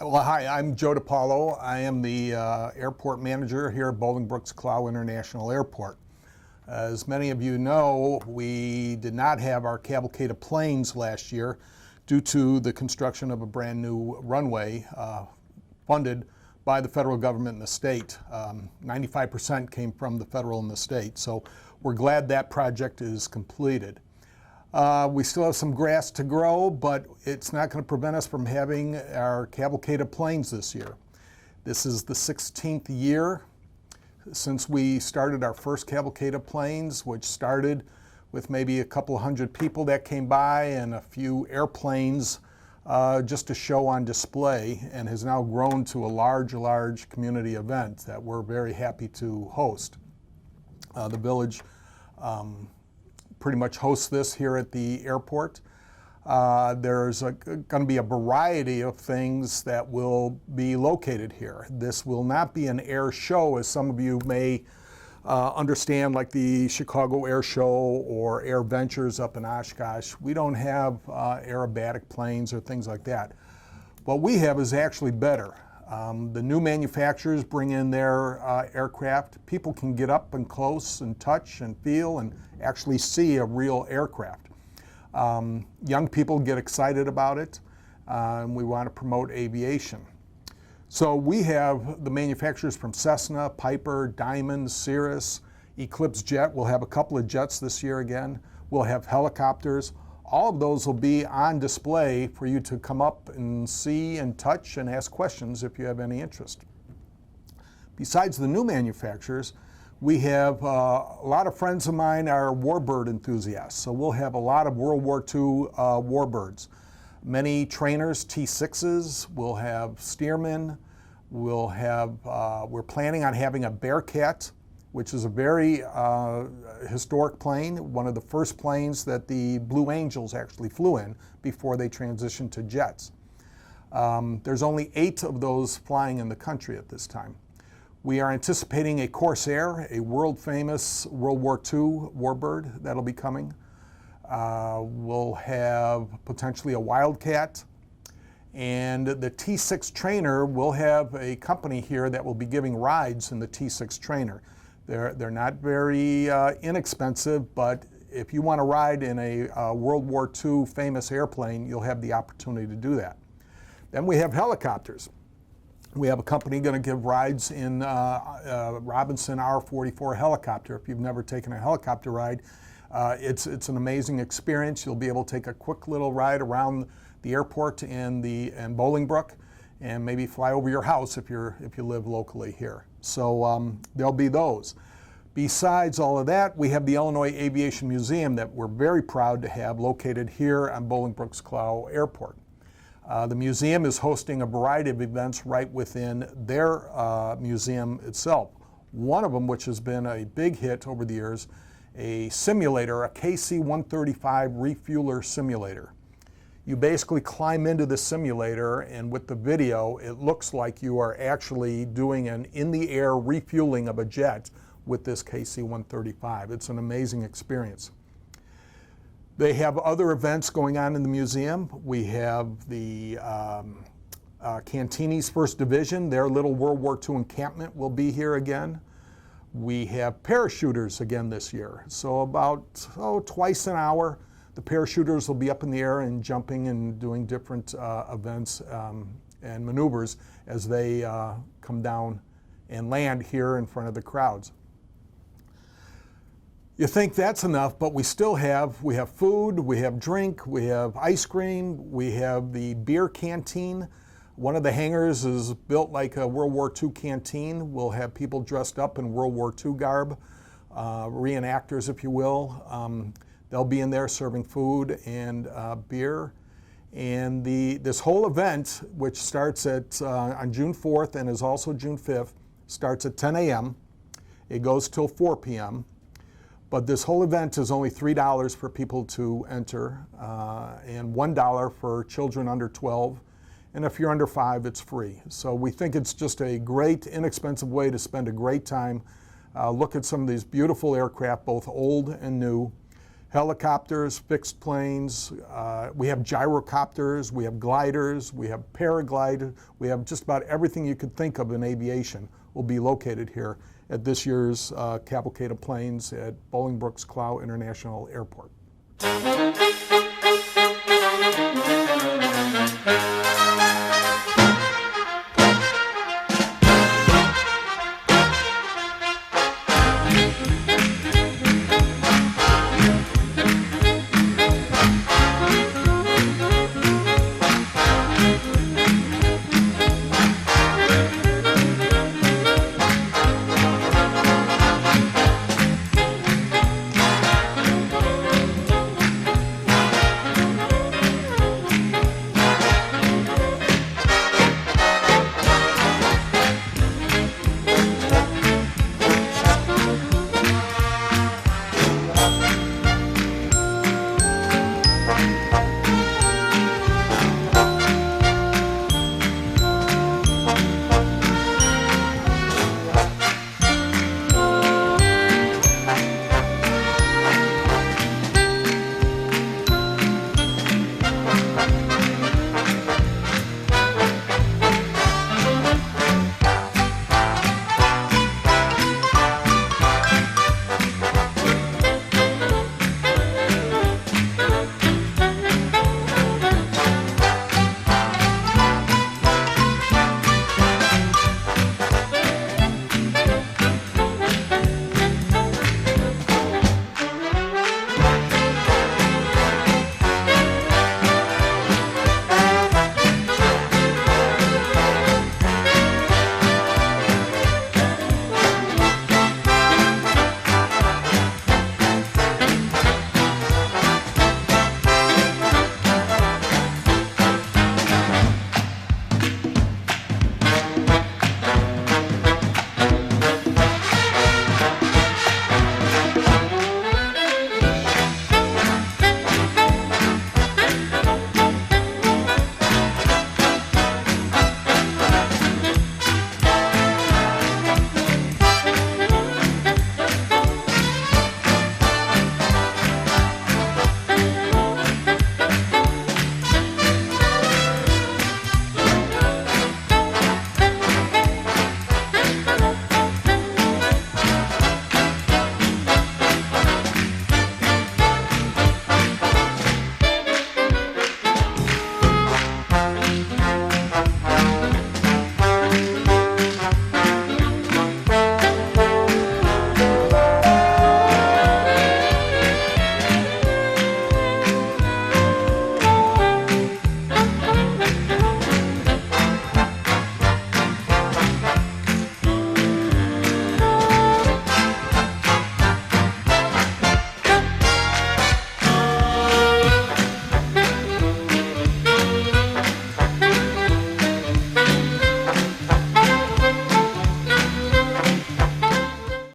Well, hi, I'm Joe DiPaolo. I am the airport manager here at Bolingbrook's Clow International Airport. As many of you know, we did not have our cavalcade of planes last year due to the construction of a brand new runway funded by the federal government and the state. 95% came from the federal and the state, so we're glad that project is completed. We still have some grass to grow, but it's not going to prevent us from having our cavalcade of planes this year. This is the 16th year since we started our first cavalcade of planes, which started with maybe a couple hundred people that came by and a few airplanes just to show on display, and has now grown to a large community event that we're very happy to host. The village pretty much hosts this here at the airport. There's going to be a variety of things that will be located here. This will not be an air show, as some of you may understand, like the Chicago Air Show or Air Ventures up in Oshkosh. We don't have aerobatic planes or things like that. What we have is actually better. The new manufacturers bring in their aircraft. People can get up and close and touch and feel and actually see a real aircraft. Young people get excited about it, and we want to promote aviation. So we have the manufacturers from Cessna, Piper, Diamond, Cirrus, Eclipse Jet. We'll have a couple of jets this year again. We'll have helicopters. All of those will be on display for you to come up and see and touch and ask questions if you have any interest. Besides the new manufacturers, we have a lot of friends of mine are warbird enthusiasts, so we'll have a lot of World War II warbirds. Many trainers, T6s, we'll have steermen, we'll have, we're planning on having a Bearcat, which is a very historic plane, one of the first planes that the Blue Angels actually flew in before they transitioned to jets. There's only 8 of those flying in the country at this time. We are anticipating a Corsair, a world-famous World War II warbird that'll be coming. We'll have potentially a Wildcat. And the T6 trainer, will have a company here that will be giving rides in the T6 trainer. They're not very inexpensive, but if you want to ride in a World War II famous airplane, you'll have the opportunity to do that. Then we have helicopters. We have a company going to give rides in Robinson R-44 helicopter. If you've never taken a helicopter ride, it's an amazing experience. You'll be able to take a quick little ride around the airport in Bolingbrook, and maybe fly over your house if you live locally here. So there'll be those. Besides all of that, we have the Illinois Aviation Museum that we're very proud to have located here on Bolingbrook's Clow Airport. The museum is hosting a variety of events right within their museum itself. One of them, which has been a big hit over the years, a simulator, a KC-135 refueler simulator. You basically climb into the simulator, and with the video, it looks like you are actually doing an in-the-air refueling of a jet with this KC-135. It's an amazing experience. They have other events going on in the museum. We have the Cantini's First Division, their little World War II encampment will be here again. We have parachuters again this year. So about twice an hour, the parachuters will be up in the air and jumping and doing different events and maneuvers as they come down and land here in front of the crowds. You think that's enough, but we have food, we have drink, we have ice cream, we have the beer canteen. One of the hangars is built like a World War II canteen. We'll have people dressed up in World War II garb, reenactors, if you will. They'll be in there serving food and beer. And this whole event, which starts on June 4th and is also June 5th, starts at 10 a.m. It goes till 4 p.m. But this whole event is only $3 for people to enter and $1 for children under 12. And if you're under 5, it's free. So we think it's just a great, inexpensive way to spend a great time. Look at some of these beautiful aircraft, both old and new. Helicopters, fixed planes, we have gyrocopters, we have gliders, we have paragliders, we have just about everything you could think of in aviation will be located here at this year's Cavalcade of Planes at Bolingbrook's Clow International Airport.